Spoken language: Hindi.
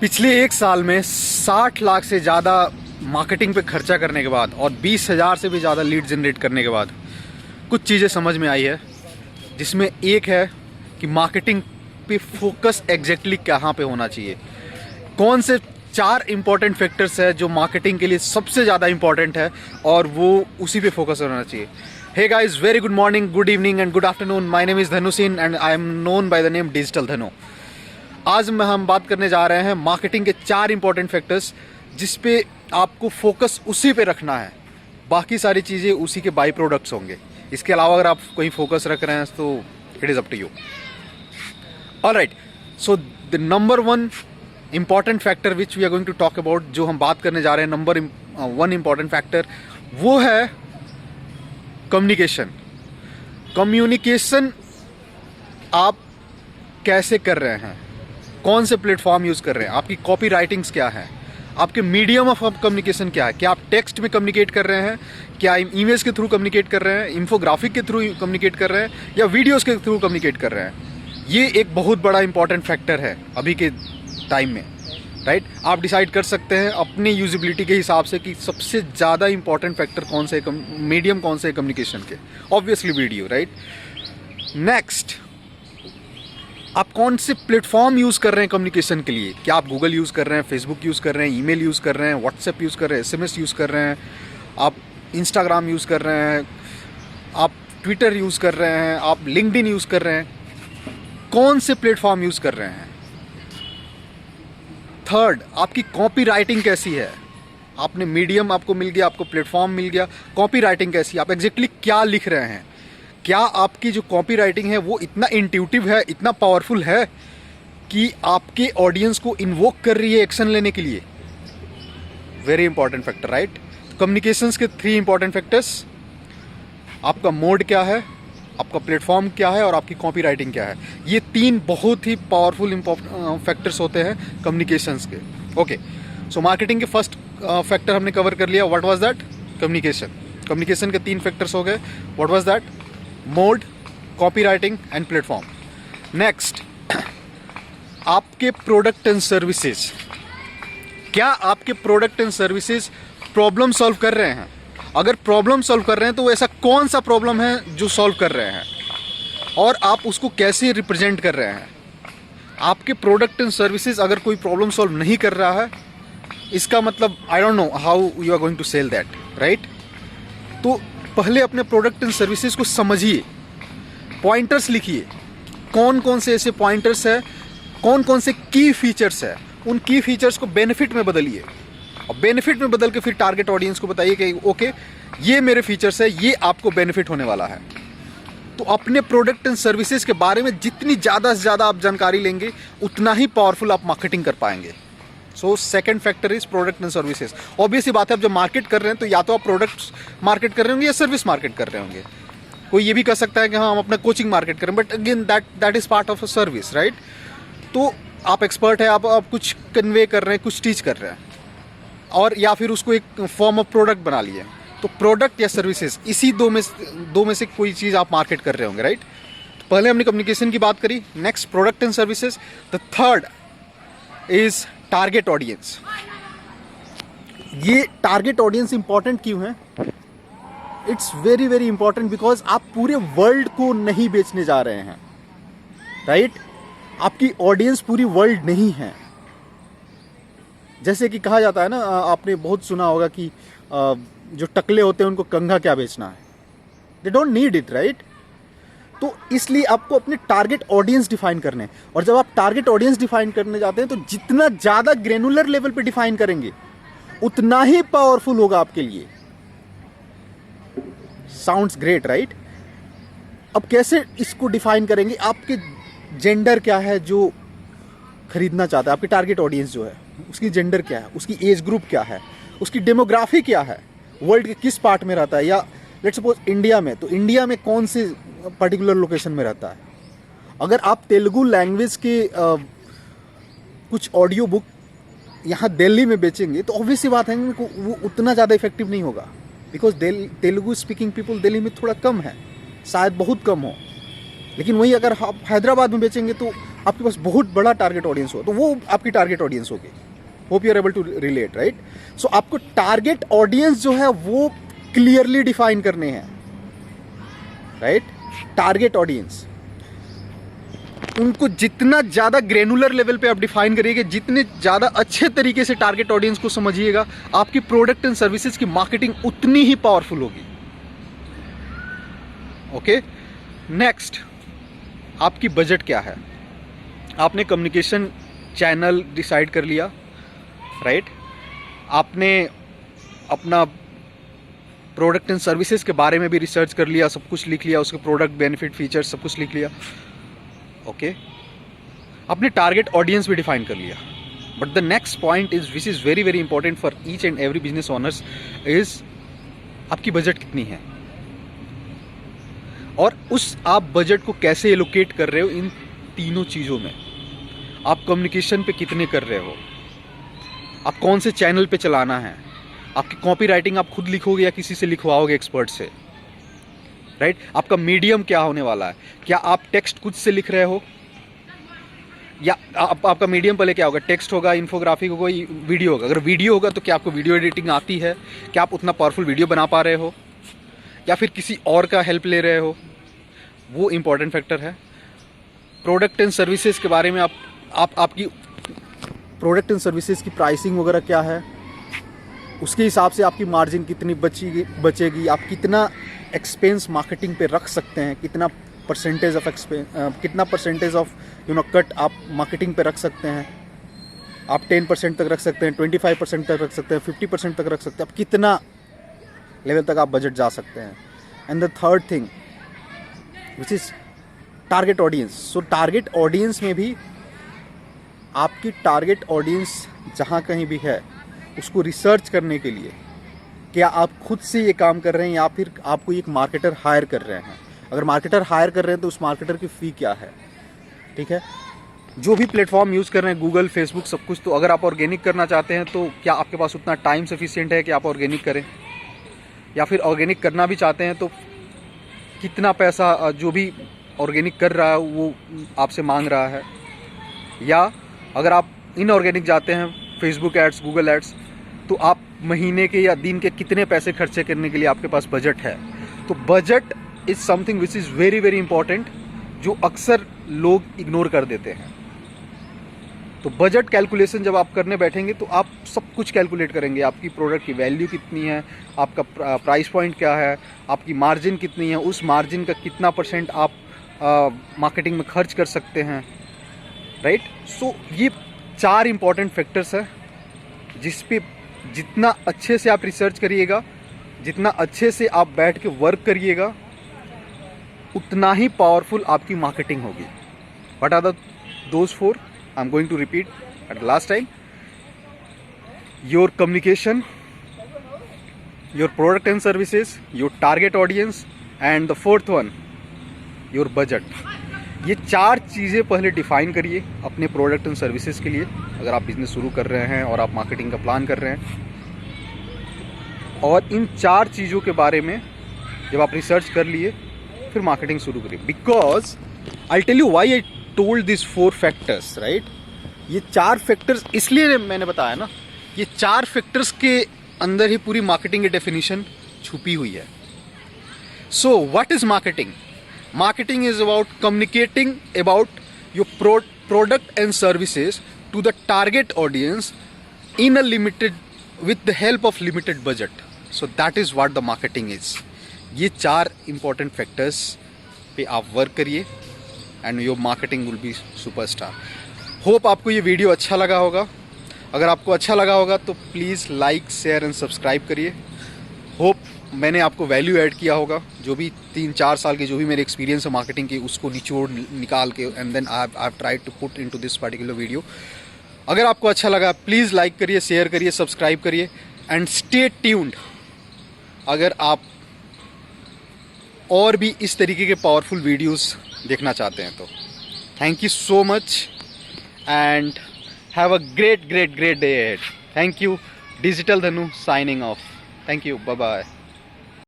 पिछले एक साल में 60 लाख से ज़्यादा मार्केटिंग पे खर्चा करने के बाद और 20,000 से भी ज़्यादा लीड जनरेट करने के बाद कुछ चीज़ें समझ में आई है, जिसमें एक है कि मार्केटिंग पे फोकस एग्जैक्टली कहाँ पे होना चाहिए। कौन से 4 इंपॉर्टेंट फैक्टर्स है जो मार्केटिंग के लिए सबसे ज़्यादा इंपॉर्टेंट है और वो उसी पे फोकस होना चाहिए। Hey guys, very good morning, good evening and good afternoon. My name is Dhanu Singh and I am known by the name digital Dhanu. आज हम बात करने जा रहे हैं मार्केटिंग के 4 इंपॉर्टेंट फैक्टर्स जिस पे आपको फोकस उसी पे रखना है, बाकी सारी चीज़ें उसी के बाई प्रोडक्ट्स होंगे। इसके अलावा अगर आप कोई फोकस रख रहे हैं तो it is up to you. Alright, so the number 1 important factor which we are going to talk about, जो हम बात करने जा रहे हैं नंबर 1 इंपॉर्टेंट फैक्टर, वो है कम्युनिकेशन। कम्युनिकेशन आप कैसे कर रहे हैं, कौन से प्लेटफॉर्म यूज़ कर रहे हैं, आपकी कॉपी राइटिंग्स क्या है, आपके मीडियम ऑफ कम्युनिकेशन क्या है। क्या आप टेक्स्ट में कम्युनिकेट कर रहे हैं, क्या ईमेल्स के थ्रू कम्युनिकेट कर रहे हैं, इंफोग्राफिक के थ्रू कम्युनिकेट कर रहे हैं, या वीडियोस के थ्रू कम्युनिकेट कर रहे हैं। ये एक बहुत बड़ा इंपॉर्टेंट फैक्टर है अभी के टाइम में, राइट। आप डिसाइड कर सकते हैं अपनी यूजिबिलिटी के हिसाब से कि सबसे ज़्यादा इंपॉर्टेंट फैक्टर कौन से, मीडियम कौन से कम्युनिकेशन के। Obviously video, right. नेक्स्ट, आप कौन से प्लेटफॉर्म यूज़ कर रहे हैं कम्युनिकेशन के लिए। क्या आप गूगल यूज़ कर रहे हैं, फेसबुक यूज़ कर रहे हैं, ईमेल यूज़ कर रहे हैं, व्हाट्सएप यूज़ कर रहे हैं, एसएमएस यूज़ कर रहे हैं, आप इंस्टाग्राम यूज़ कर रहे हैं, आप ट्विटर यूज़ कर रहे हैं, आप लिंक्डइन यूज़ कर रहे हैं, कौन से प्लेटफॉर्म यूज़ कर रहे हैं। थर्ड, आपकी कॉपी राइटिंग कैसी है। आपने मीडियम आपको मिल गया, आपको प्लेटफॉर्म मिल गया, कॉपी राइटिंग कैसी है, आप एग्जैक्टली क्या लिख रहे हैं। क्या आपकी जो कॉपी राइटिंग है वो इतना इंट्यूटिव है, इतना पावरफुल है कि आपके ऑडियंस को इन्वोक कर रही है एक्शन लेने के लिए। Very important factor, right. Communications के 3 इंपॉर्टेंट फैक्टर्स, आपका मोड क्या है, आपका प्लेटफॉर्म क्या है और आपकी कॉपी राइटिंग क्या है। ये 3 बहुत ही पावरफुल फैक्टर्स होते हैं कम्युनिकेशंस के। ओके, सो मार्केटिंग के फर्स्ट फैक्टर हमने कवर कर लिया। What was that? Communication. Communication के 3 फैक्टर्स हो गए। What was that? Mode, copy writing and platform. Next, आपके प्रोडक्ट एंड सर्विसेज। क्या आपके product and services problem solve कर रहे हैं? अगर प्रॉब्लम सॉल्व कर रहे हैं तो वो ऐसा कौन सा प्रॉब्लम है जो सॉल्व कर रहे हैं और आप उसको कैसे रिप्रेजेंट कर रहे हैं। आपके प्रोडक्ट एंड सर्विसेज अगर कोई प्रॉब्लम सॉल्व नहीं कर रहा है, इसका मतलब I don't know how you are going to sell that, right. तो पहले अपने प्रोडक्ट एंड सर्विसेज को समझिए, पॉइंटर्स लिखिए, कौन कौन से ऐसे पॉइंटर्स है, कौन कौन से की फीचर्स है, उन की फीचर्स को बेनिफिट में बदलिए और बेनिफिट में बदल के फिर टारगेट ऑडियंस को बताइए कि ओके, ये मेरे फीचर्स है, ये आपको बेनिफिट होने वाला है। तो अपने प्रोडक्ट एंड सर्विसेज के बारे में जितनी ज़्यादा से ज़्यादा आप जानकारी लेंगे उतना ही पावरफुल आप मार्केटिंग कर पाएंगे। So second factor is product and services. Obviously बात है, आप जब मार्केट कर रहे हैं तो या तो आप प्रोडक्ट्स मार्केट कर रहे होंगे या सर्विस मार्केट कर रहे होंगे। कोई ये भी कर सकता है कि हाँ हम अपना कोचिंग मार्केट करें, but again that is part of a service, right. तो आप एक्सपर्ट है, आप कुछ कन्वे कर रहे हैं, कुछ टीच कर रहे हैं, और या फिर उसको एक फॉर्म ऑफ प्रोडक्ट बना लिए। तो प्रोडक्ट या सर्विसेज, इसी दो में से कोई चीज़ आप मार्केट कर रहे होंगे, राइट। तो पहले हमने कम्युनिकेशन की बात करी, next product and services. The third is target audience. ये टारगेट ऑडियंस इंपॉर्टेंट क्यों है? It's very very important because आप पूरे वर्ल्ड को नहीं बेचने जा रहे हैं, राइट। आपकी ऑडियंस पूरी वर्ल्ड नहीं है। जैसे कि कहा जाता है ना, आपने बहुत सुना होगा कि जो टकले होते हैं उनको कंघा क्या बेचना है, they don't need it, right. तो इसलिए आपको अपने टारगेट ऑडियंस डिफाइन करने हैं, और जब आप टारगेट ऑडियंस डिफाइन करने जाते हैं तो जितना ज़्यादा ग्रेनुलर लेवल पे डिफाइन करेंगे उतना ही पावरफुल होगा आपके लिए। Sounds great, right. अब कैसे इसको डिफाइन करेंगे? आपके जेंडर क्या है जो खरीदना चाहता है, आपके टारगेट ऑडियंस जो है उसकी जेंडर क्या है, उसकी एज ग्रुप क्या है, उसकी डेमोग्राफी क्या है, वर्ल्ड के किस पार्ट में रहता है, या लेट्स सपोज इंडिया में, तो इंडिया में कौन से पर्टिकुलर लोकेशन में रहता है। अगर आप तेलुगु लैंग्वेज के कुछ ऑडियो बुक यहाँ दिल्ली में बेचेंगे तो ऑब्वियस सी बात है वो उतना ज़्यादा इफेक्टिव नहीं होगा, because Telugu speaking people Delhi में थोड़ा कम है, शायद बहुत कम हो। लेकिन वही अगर आप हैदराबाद में बेचेंगे तो आपके पास बहुत बड़ा टारगेट ऑडियंस हो तो वो आपकी टारगेट ऑडियंस होगी। Hope you are able to relate, right? So आपको टारगेट ऑडियंस जो है वो क्लियरली डिफाइन करने हैं, राइट? टारगेट ऑडियंस, उनको जितना ज़्यादा ग्रेनुलर लेवल पे आप डिफाइन करिएगा, जितने ज़्यादा अच्छे तरीके से टारगेट ऑडियंस को समझिएगा, आपकी प्रोडक्ट एंड सर्विसेज की मार्केटिंग उतनी ही पावरफुल होगी। ओके, नेक्स्ट, आपकी बजट क्या है? आपने कम्युनिकेशन चैनल डिसाइड कर लिया, राइट? आपने अपना प्रोडक्ट एंड सर्विसेज के बारे में भी रिसर्च कर लिया, सब कुछ लिख लिया, उसके प्रोडक्ट, बेनिफिट, फीचर्स सब कुछ लिख लिया। ओके, आपने टारगेट ऑडियंस भी डिफाइन कर लिया। But the next point is which is very very important for each and every business owners is आपकी बजट कितनी है और उस आप बजट को कैसे एलोकेट कर रहे हो इन तीनों चीज़ों में। आप कम्युनिकेशन पे कितने कर रहे हो, आप कौन से चैनल पे चलाना है, आपकी कॉपी राइटिंग आप खुद लिखोगे या किसी से लिखवाओगे एक्सपर्ट से, राइट? आपका मीडियम क्या होने वाला है? क्या आप टेक्स्ट खुद से लिख रहे हो या आपका मीडियम पहले क्या होगा? टेक्स्ट होगा, इन्फोग्राफिक होगा, वीडियो होगा? अगर वीडियो होगा तो क्या आपको वीडियो एडिटिंग आती है? क्या आप उतना पावरफुल वीडियो बना पा रहे हो या फिर किसी और का हेल्प ले रहे हो? वो इंपॉर्टेंट फैक्टर है। प्रोडक्ट एंड सर्विसेज के बारे में आपकी प्रोडक्ट एंड सर्विसेज की प्राइसिंग वगैरह क्या है, उसके हिसाब से आपकी मार्जिन कितनी बचेगी, आप कितना एक्सपेंस मार्केटिंग पे रख सकते हैं, कितना परसेंटेज ऑफ कट आप मार्केटिंग पे रख सकते हैं। आप 10% तक रख सकते हैं, 25% तक रख सकते हैं, 50% तक रख सकते हैं। आप कितना लेवल तक आप बजट जा सकते हैं। And the third thing which is target audience. So target audience में भी आपकी टारगेट ऑडियंस जहाँ कहीं भी है उसको रिसर्च करने के लिए क्या आप खुद से ये काम कर रहे हैं या फिर आपको एक मार्केटर हायर कर रहे हैं। अगर मार्केटर हायर कर रहे हैं तो उस मार्केटर की फ़ी क्या है, ठीक है? जो भी प्लेटफॉर्म यूज़ कर रहे हैं, गूगल, फेसबुक, सब कुछ, तो अगर आप ऑर्गेनिक करना चाहते हैं तो क्या आपके पास उतना टाइम सफिशिएंट है कि आप ऑर्गेनिक करें, या फिर ऑर्गेनिक करना भी चाहते हैं तो कितना पैसा जो भी ऑर्गेनिक कर रहा है वो आपसे मांग रहा है, या अगर आप इनऑर्गेनिक जाते हैं, फेसबुक एड्स, गूगल एड्स, तो आप महीने के या दिन के कितने पैसे खर्चे करने के लिए आपके पास बजट है। तो budget is something which is very very important, जो अक्सर लोग इग्नोर कर देते हैं। तो बजट कैलकुलेशन जब आप करने बैठेंगे तो आप सब कुछ कैलकुलेट करेंगे, आपकी प्रोडक्ट की वैल्यू कितनी है, आपका प्राइस पॉइंट क्या है, आपकी मार्जिन कितनी है, उस मार्जिन का कितना % आप मार्केटिंग में खर्च कर सकते हैं, राइट? सो ये 4 इंपॉर्टेंट फैक्टर्स है जिस पे जितना अच्छे से आप रिसर्च करिएगा, जितना अच्छे से आप बैठ के वर्क करिएगा, उतना ही पावरफुल आपकी मार्केटिंग होगी। What are those 4? I am going to repeat at the last time. Your communication, your product and services, your target audience, and the 4th one, your budget. ये 4 चीज़ें पहले डिफाइन करिए अपने प्रोडक्ट एंड सर्विसेज के लिए, अगर आप बिजनेस शुरू कर रहे हैं और आप मार्केटिंग का प्लान कर रहे हैं। और इन 4 चीज़ों के बारे में जब आप रिसर्च कर लिए फिर मार्केटिंग शुरू करिए। Because I tell you why I told this 4 factors, right? ये 4 फैक्टर्स इसलिए मैंने बताया ना, ये 4 फैक्टर्स के अंदर ही पूरी मार्केटिंग की डेफिनेशन छुपी हुई है। So what is marketing? Marketing is about communicating about your product and services to the target audience with the help of limited budget. So that is what the marketing is. ये 4 important factors पे आप वर्क करिए and your marketing will be superstar. Hope आपको ये वीडियो अच्छा लगा होगा। अगर आपको अच्छा लगा होगा तो please like, share and subscribe करिए। होप मैंने आपको वैल्यू ऐड किया होगा। जो भी 3-4 साल की जो भी मेरे एक्सपीरियंस है मार्केटिंग की, उसको निचोड़ निकाल के and then I have tried to put into this particular video. अगर आपको अच्छा लगा प्लीज़ लाइक करिए, शेयर करिए, सब्सक्राइब करिए एंड स्टे ट्यून्ड। अगर आप और भी इस तरीके के पावरफुल वीडियोस देखना चाहते हैं तो thank you so much and have a great day ahead. Thank you. Digital Dhanu signing off. Thank you, bye bye.